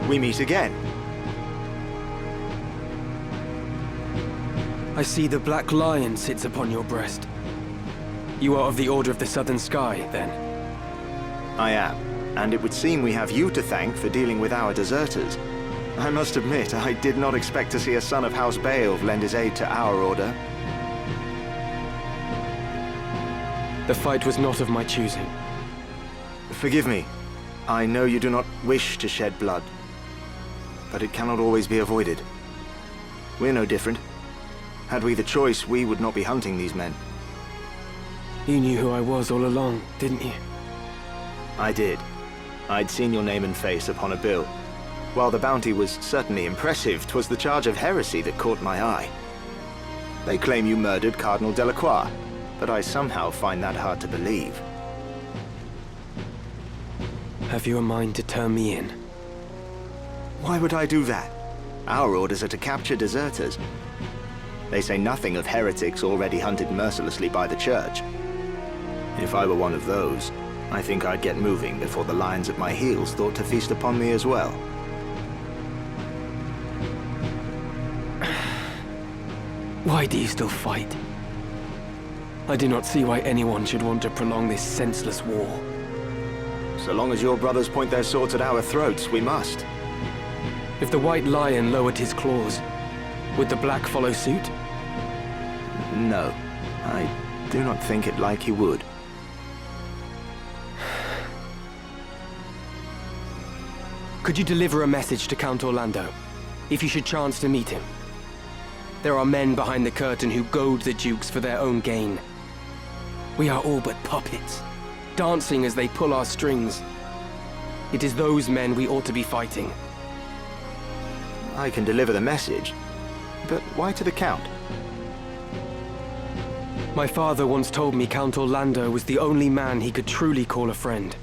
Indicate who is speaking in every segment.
Speaker 1: we meet again.
Speaker 2: I see the Black Lion sits upon your breast. You are of the Order of the Southern Sky, then?
Speaker 1: I am, and it would seem we have you to thank for dealing with our deserters. I must admit, I did not expect to see a son of House Beowulf lend his aid to our order.
Speaker 2: The fight was not of my choosing.
Speaker 1: Forgive me. I know you do not wish to shed blood, but it cannot always be avoided. We're no different. Had we the choice, we would not be hunting these men.
Speaker 2: You knew who I was all along, didn't you?
Speaker 1: I did. I'd seen your name and face upon a bill. While the bounty was certainly impressive, 'twas the charge of heresy that caught my eye. They claim you murdered Cardinal Delacroix, but I somehow find that hard to believe.
Speaker 2: Have you a mind to turn me in?
Speaker 1: Why would I do that? Our orders are to capture deserters. They say nothing of heretics already hunted mercilessly by the Church. If I were one of those, I think I'd get moving before the lions at my heels thought to feast upon me as well.
Speaker 2: Why do you still fight? I do not see why anyone should want to prolong this senseless war.
Speaker 1: So long as your brothers point their swords at our throats, we must.
Speaker 2: If the White Lion lowered his claws, would the Black follow suit?
Speaker 1: No, I do not think it like he would.
Speaker 2: Could you deliver a message to Count Orlando, if you should chance to meet him? There are men behind the curtain who goad the dukes for their own gain. We are all but puppets, dancing as they pull our strings. It is those men we ought to be fighting.
Speaker 1: I can deliver the message, but why to the Count?
Speaker 2: My father once told me Count Orlando was the only man he could truly call a friend.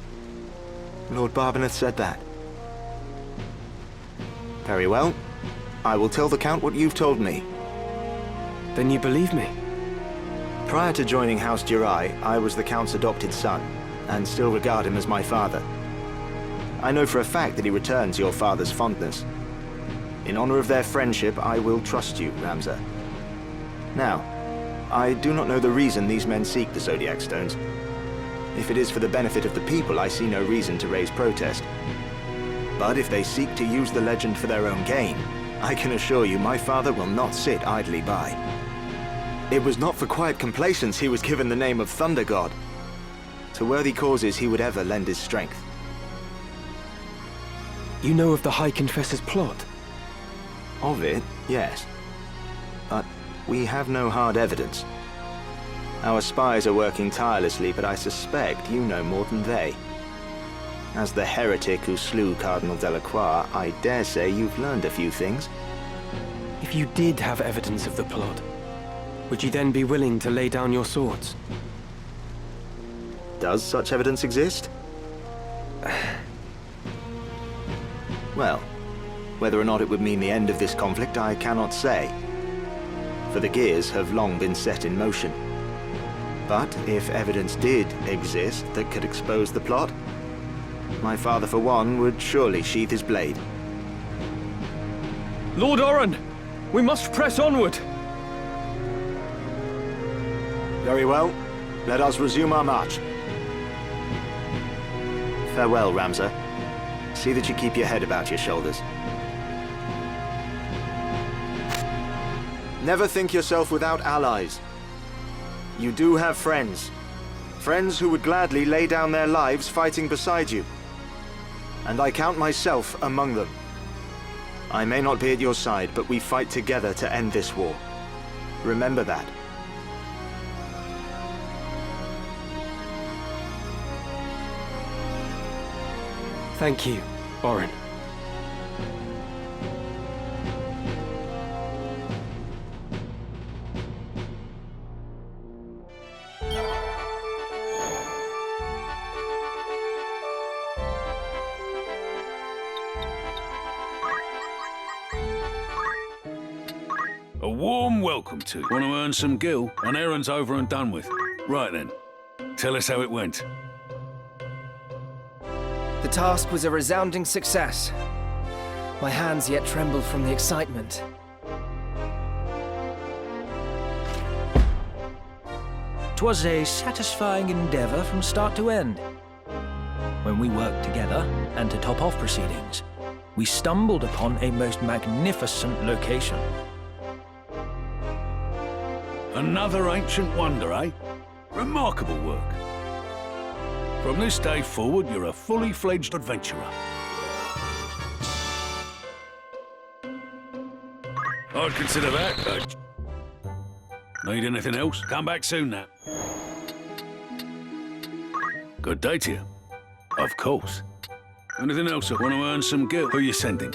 Speaker 1: Lord Barbeneth said that. Very well. I will tell the Count what you've told me.
Speaker 2: Then you believe me?
Speaker 1: Prior to joining House Durai, I was the Count's adopted son, and still regard him as my father. I know for a fact that he returns your father's fondness. In honor of their friendship, I will trust you, Ramza. Now, I do not know the reason these men seek the Zodiac Stones. If it is for the benefit of the people, I see no reason to raise protest. But if they seek to use the legend for their own gain, I can assure you my father will not sit idly by. It was not for quiet complacence he was given the name of Thunder God. To worthy causes he would ever lend his strength.
Speaker 2: You know of the High Confessor's plot?
Speaker 1: Of it, yes. But we have no hard evidence. Our spies are working tirelessly, but I suspect you know more than they. As the heretic who slew Cardinal Delacroix, I dare say you've learned a few things.
Speaker 2: If you did have evidence of the plot, would you then be willing to lay down your swords?
Speaker 1: Does such evidence exist? Well, whether or not it would mean the end of this conflict, I cannot say. For the gears have long been set in motion. But if evidence did exist that could expose the plot, my father, for one, would surely sheath his blade.
Speaker 2: Lord Oren! We must press onward!
Speaker 1: Very well. Let us resume our march. Farewell, Ramza. See that you keep your head about your shoulders. Never think yourself without allies. You do have friends. Friends who would gladly lay down their lives fighting beside you. And I count myself among them. I may not be at your side, but we fight together to end this war. Remember that.
Speaker 2: Thank you, Oren.
Speaker 3: A warm welcome to you. Want to earn some gil? An errand's over and done with. Right then, tell us how it went.
Speaker 4: The task was a resounding success. My hands yet trembled from the excitement.
Speaker 5: "'Twas a satisfying endeavor from start to end. When we worked together, and to top off proceedings, we stumbled upon a most magnificent location.
Speaker 3: Another ancient wonder, eh? Remarkable work. From this day forward, you're a fully fledged adventurer. I'd consider that. Need anything else? Come back soon, now. Good day to you. Of course. Anything else? Want to earn some gil? Who you sending?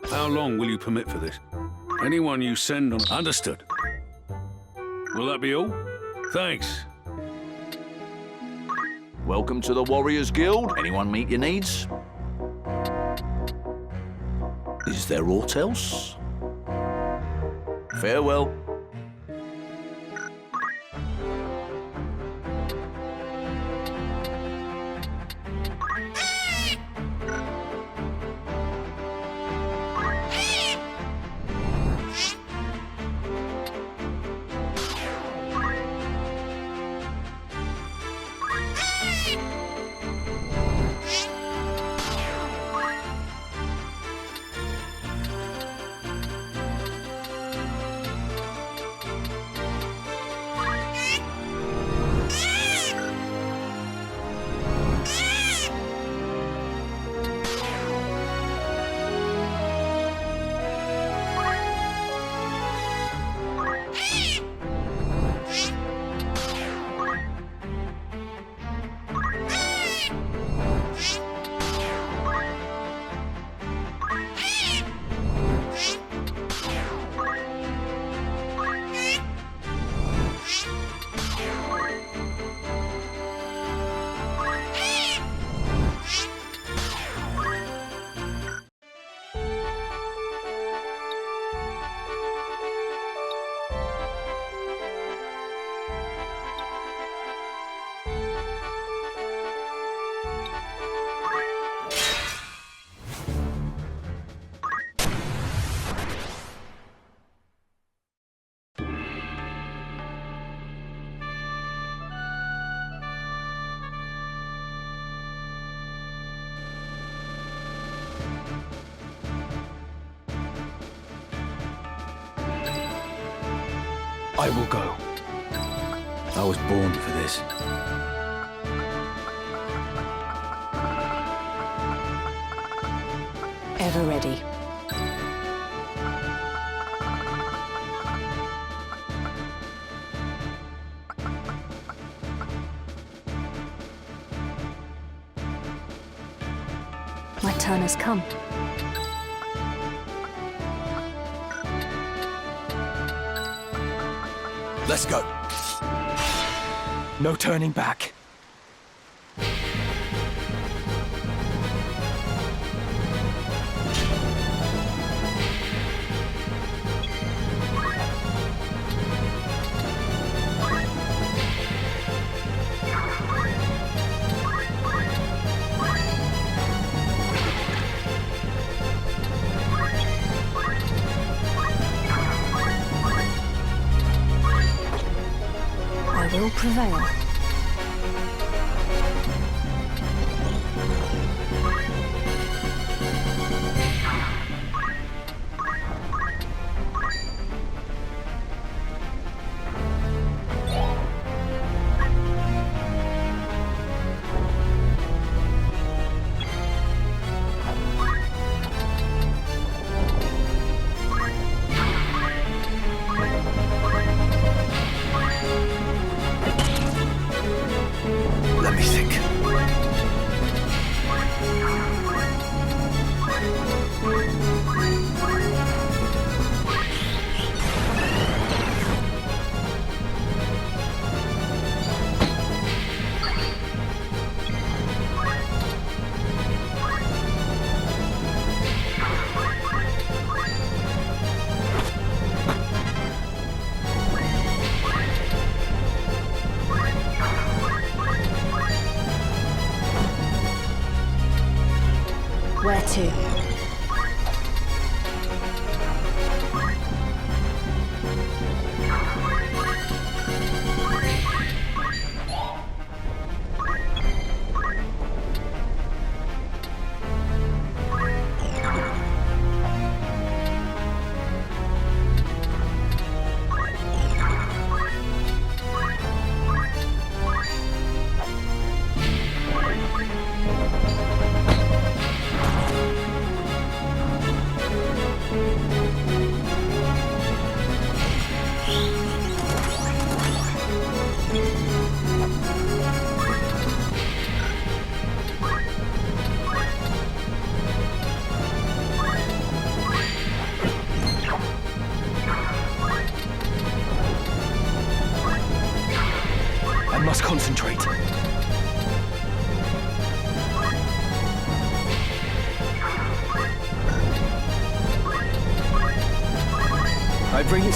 Speaker 3: How long will you permit for this? Anyone you send on... Understood. Will that be all? Thanks.
Speaker 6: Welcome to the Warriors Guild. Anyone meet your needs? Is there aught else? Farewell.
Speaker 5: I will go. I was born for this.
Speaker 7: Ever ready. My turn has come.
Speaker 2: Let's go. No turning back.
Speaker 7: I will prevail. Where to?
Speaker 2: I must concentrate. I bring it.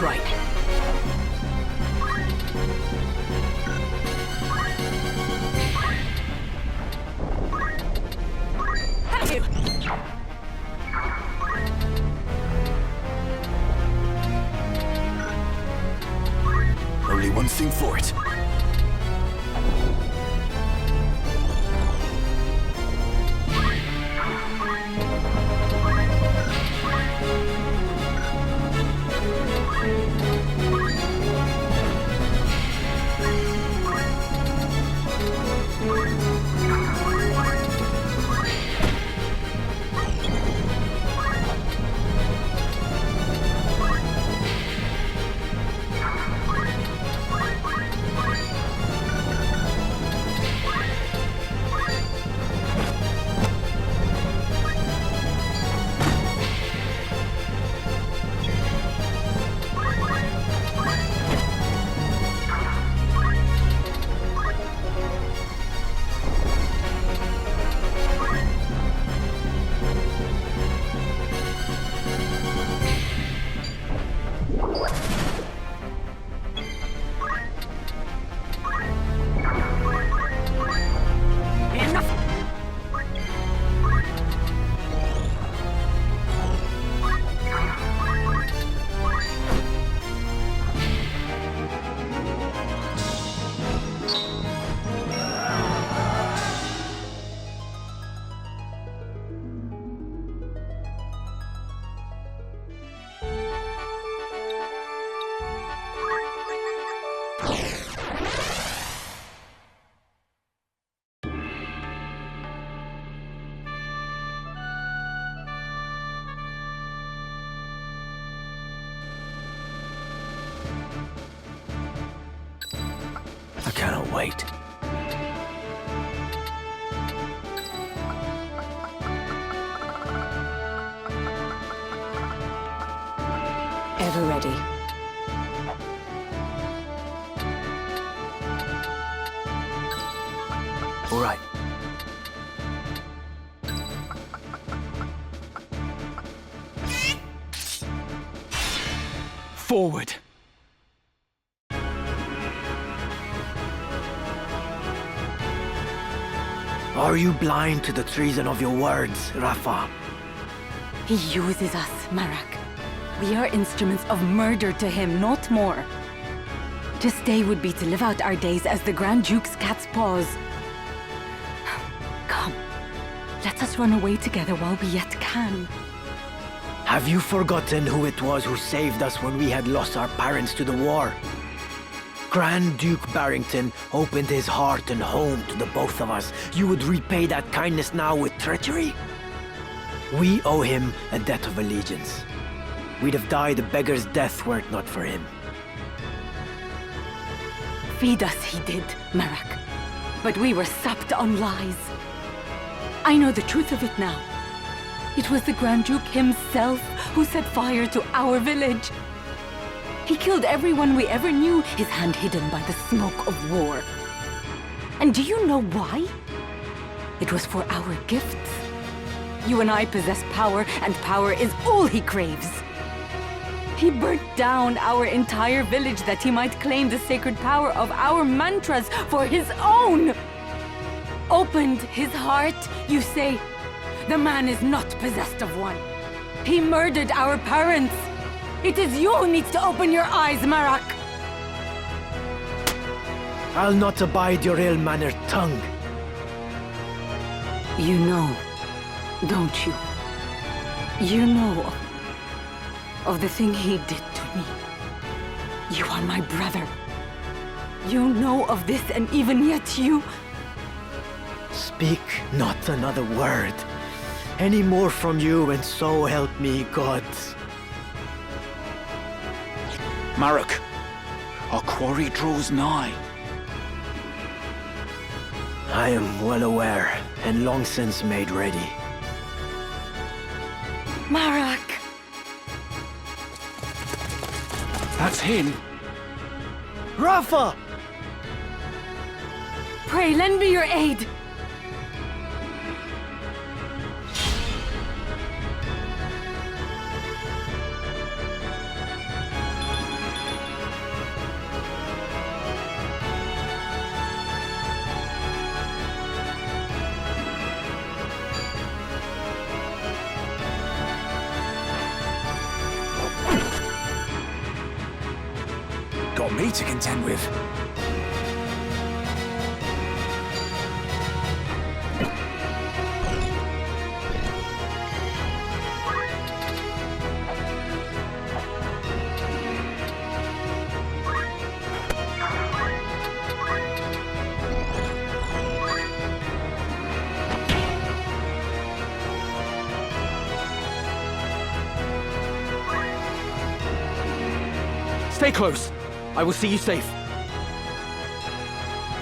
Speaker 7: Right. Have you?
Speaker 2: Only one thing for it.
Speaker 5: I cannot wait.
Speaker 7: Ever ready.
Speaker 5: All right.
Speaker 2: Forward!
Speaker 8: Are you blind to the treason of your words, Rafa? He uses us, Marak. We are instruments of murder to him, not more. To stay would be to live out our days as the Grand Duke's cat's paws. Come, let us run away together while we yet can.
Speaker 9: Have you forgotten who it was who saved us when we had lost our parents to the war? Grand Duke Barrington opened his heart and home to the both of us. You would repay that kindness now with treachery? We owe him a debt of allegiance. We'd have died a beggar's death were it not for him.
Speaker 8: Feed us he did, Marak. But we were sapped on lies. I know the truth of it now. It was the Grand Duke himself who set fire to our village. He killed everyone we ever knew, his hand hidden by the smoke of war. And do you know why? It was for our gifts. You and I possess power, and power is all he craves. He burnt down our entire village that he might claim the sacred power of our mantras for his own. Opened his heart, you say? The man is not possessed of one. He murdered our parents. It is you who needs to open your eyes, Marak.
Speaker 9: I'll not abide your ill-mannered tongue.
Speaker 8: You know, don't you? You know of the thing he did to me. You are my brother. You know of this, and even yet you...
Speaker 9: Speak not another word. Any more from you, and so help me God.
Speaker 6: Marak, our quarry draws nigh.
Speaker 9: I am well aware, and long since made ready.
Speaker 8: Marak!
Speaker 6: That's him.
Speaker 9: Rafa!
Speaker 8: Pray, lend me your aid!
Speaker 6: Got me to contend with.
Speaker 2: Stay close. I will see you safe.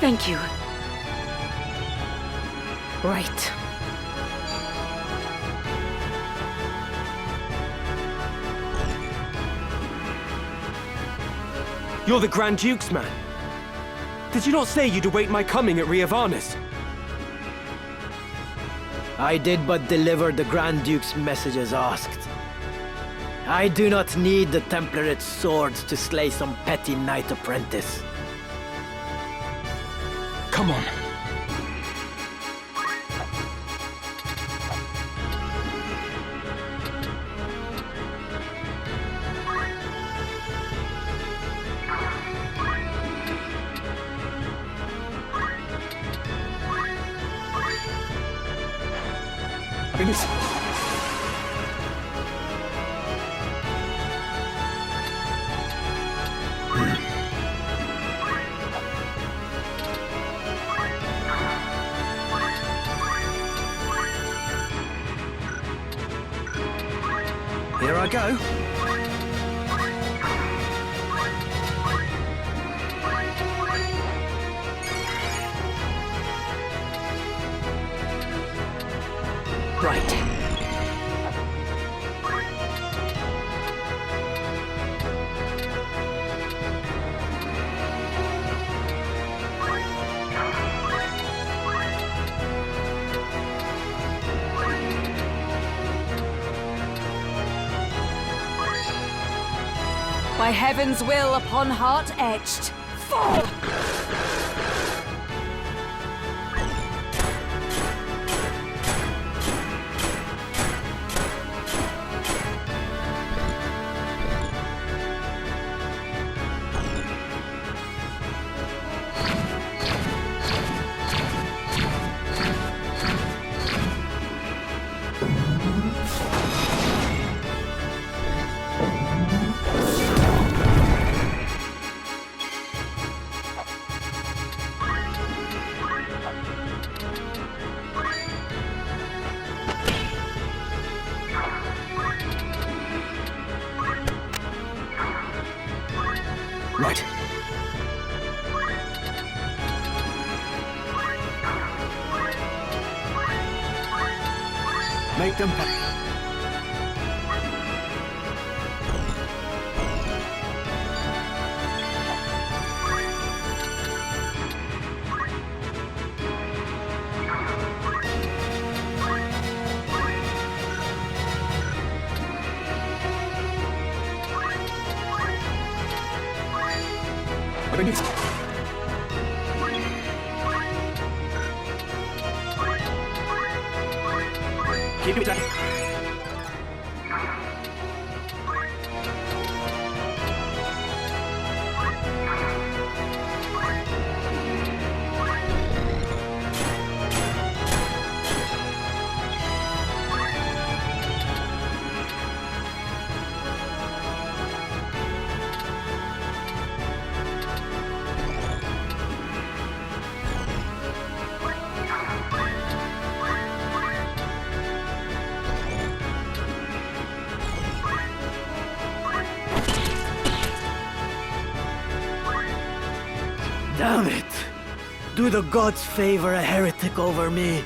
Speaker 8: Thank you. Right.
Speaker 2: You're the Grand Duke's man. Did you not say you'd await my coming at Ivalice?
Speaker 9: I did but deliver the Grand Duke's message as asked. I do not need the Templarit's swords to slay some petty knight apprentice.
Speaker 2: Come on.
Speaker 5: Here I go.
Speaker 8: Right. By heaven's will upon heart etched, fall!
Speaker 9: Make them
Speaker 1: Keep it down.
Speaker 9: Damn it! Do the gods favor a heretic over me?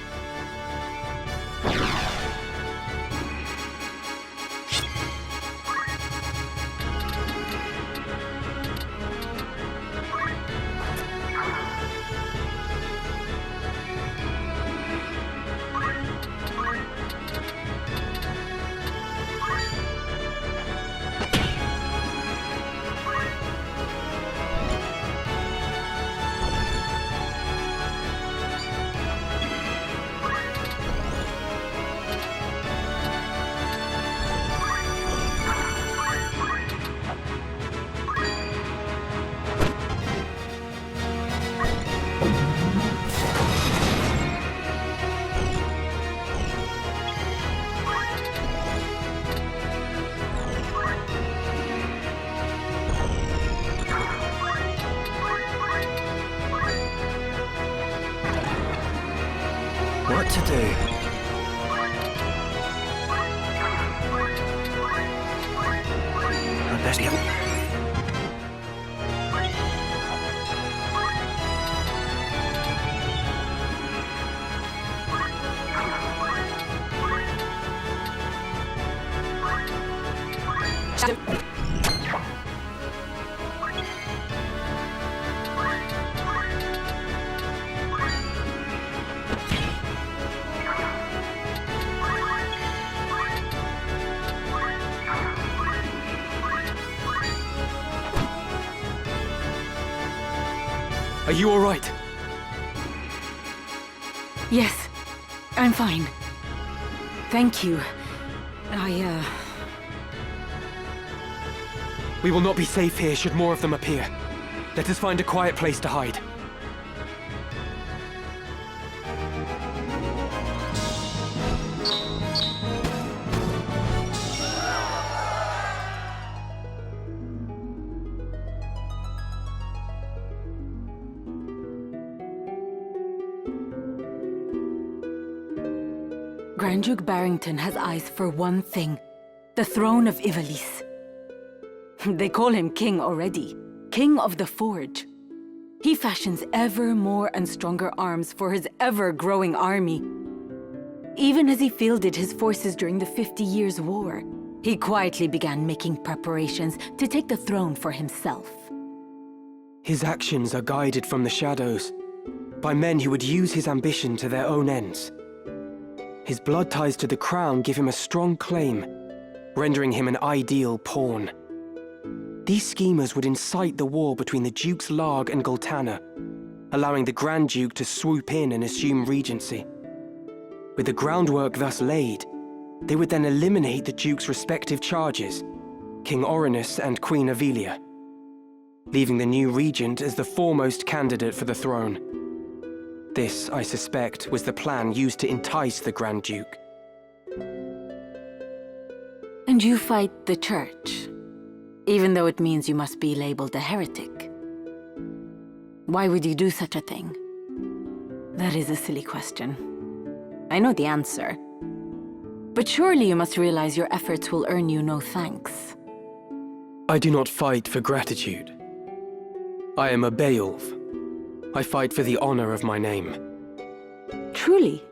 Speaker 5: What to do? I'd best get...
Speaker 2: Are you all right?
Speaker 8: Yes, I'm fine. Thank you.
Speaker 2: We will not be safe here should more of them appear. Let us find a quiet place to hide.
Speaker 8: Grand Duke Barrington has eyes for one thing. The throne of Ivalice. They call him king already. King of the Forge. He fashions ever more and stronger arms for his ever-growing army. Even as he fielded his forces during the 50 Years' War, he quietly began making preparations to take the throne for himself.
Speaker 2: His actions are guided from the shadows, by men who would use his ambition to their own ends. His blood ties to the crown give him a strong claim, rendering him an ideal pawn. These schemers would incite the war between the Dukes Larg and Goltana, allowing the Grand Duke to swoop in and assume regency. With the groundwork thus laid, they would then eliminate the Duke's respective charges, King Orinus and Queen Avelia, leaving the new regent as the foremost candidate for the throne. This, I suspect, was the plan used to entice the Grand Duke.
Speaker 8: And you fight the Church, even though it means you must be labeled a heretic. Why would you do such a thing? That is a silly question. I know the answer. But surely you must realize your efforts will earn you no thanks.
Speaker 2: I do not fight for gratitude. I am a Beowulf. I fight for the honor of my name.
Speaker 8: Truly?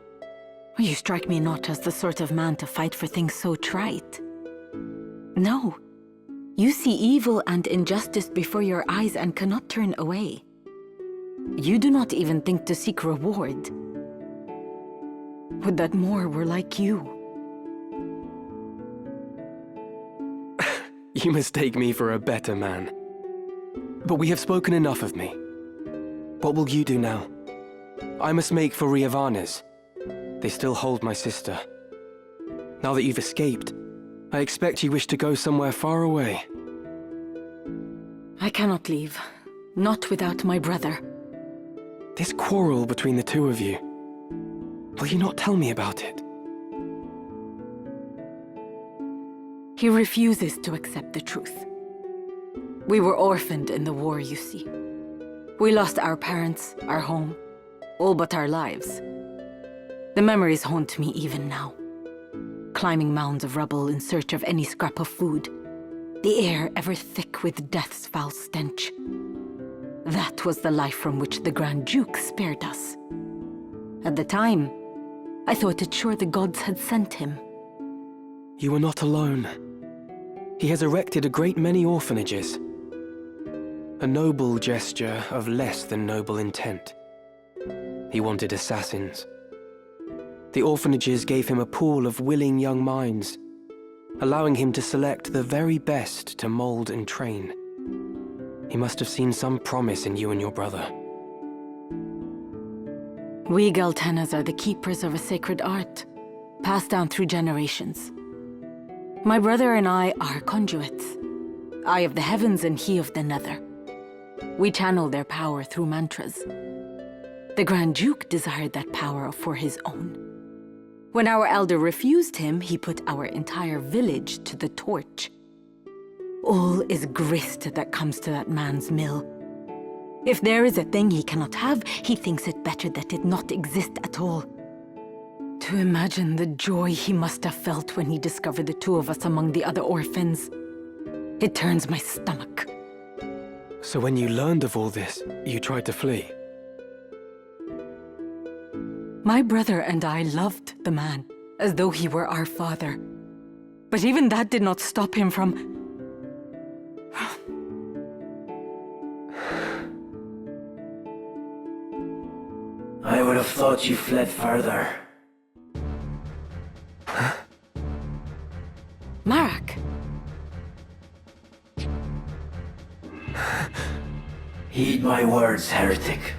Speaker 8: You strike me not as the sort of man to fight for things so trite. No. You see evil and injustice before your eyes and cannot turn away. You do not even think to seek reward. Would that more were like you.
Speaker 2: You mistake me for a better man. But we have spoken enough of me. What will you do now? I must make for Ivalice. They still hold my sister. Now that you've escaped, I expect you wish to go somewhere far away.
Speaker 8: I cannot leave. Not without my brother.
Speaker 2: This quarrel between the two of you. Will you not tell me about it?
Speaker 8: He refuses to accept the truth. We were orphaned in the war, you see. We lost our parents, our home, all but our lives. The memories haunt me even now. Climbing mounds of rubble in search of any scrap of food. The air ever thick with death's foul stench. That was the life from which the Grand Duke spared us. At the time, I thought it sure the gods had sent him.
Speaker 2: You are not alone. He has erected a great many orphanages. A noble gesture of less than noble intent. He wanted assassins. The orphanages gave him a pool of willing young minds, allowing him to select the very best to mold and train. He must have seen some promise in you and your brother.
Speaker 8: We Galtenas are the keepers of a sacred art, passed down through generations. My brother and I are conduits. I of the heavens and he of the nether. We channel their power through mantras. The Grand Duke desired that power for his own. When our elder refused him, he put our entire village to the torch. All is grist that comes to that man's mill. If there is a thing he cannot have, he thinks it better that it not exist at all. To imagine the joy he must have felt when he discovered the two of us among the other orphans. It turns my stomach.
Speaker 2: So when you learned of all this, you tried to flee?
Speaker 8: My brother and I loved the man, as though he were our father. But even that did not stop him from...
Speaker 9: I would have thought you fled further.
Speaker 8: Marak!
Speaker 9: Heed my words, heretic.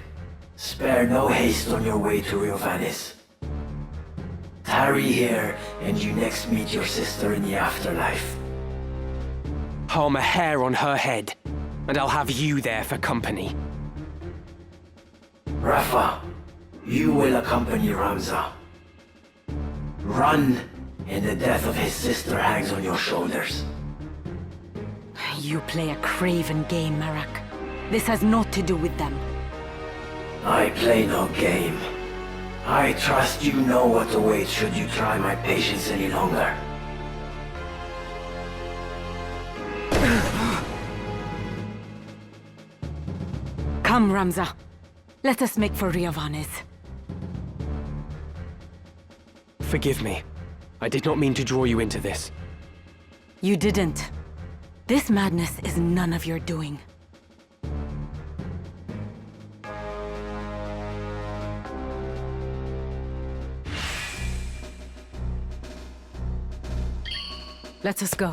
Speaker 9: Spare no haste on your way to Ivalice. Tarry here, and you next meet your sister in the afterlife.
Speaker 2: Harm a hair on her head, and I'll have you there for company.
Speaker 9: Rafa, you will accompany Ramza. Run, and the death of his sister hangs on your shoulders.
Speaker 8: You play a craven game, Marak. This has naught to do with them.
Speaker 9: I play no game. I trust you know what awaits should you try my patience any longer.
Speaker 8: Come, Ramza. Let us make for Ivalice.
Speaker 2: Forgive me. I did not mean to draw you into this.
Speaker 8: You didn't. This madness is none of your doing. Let us go.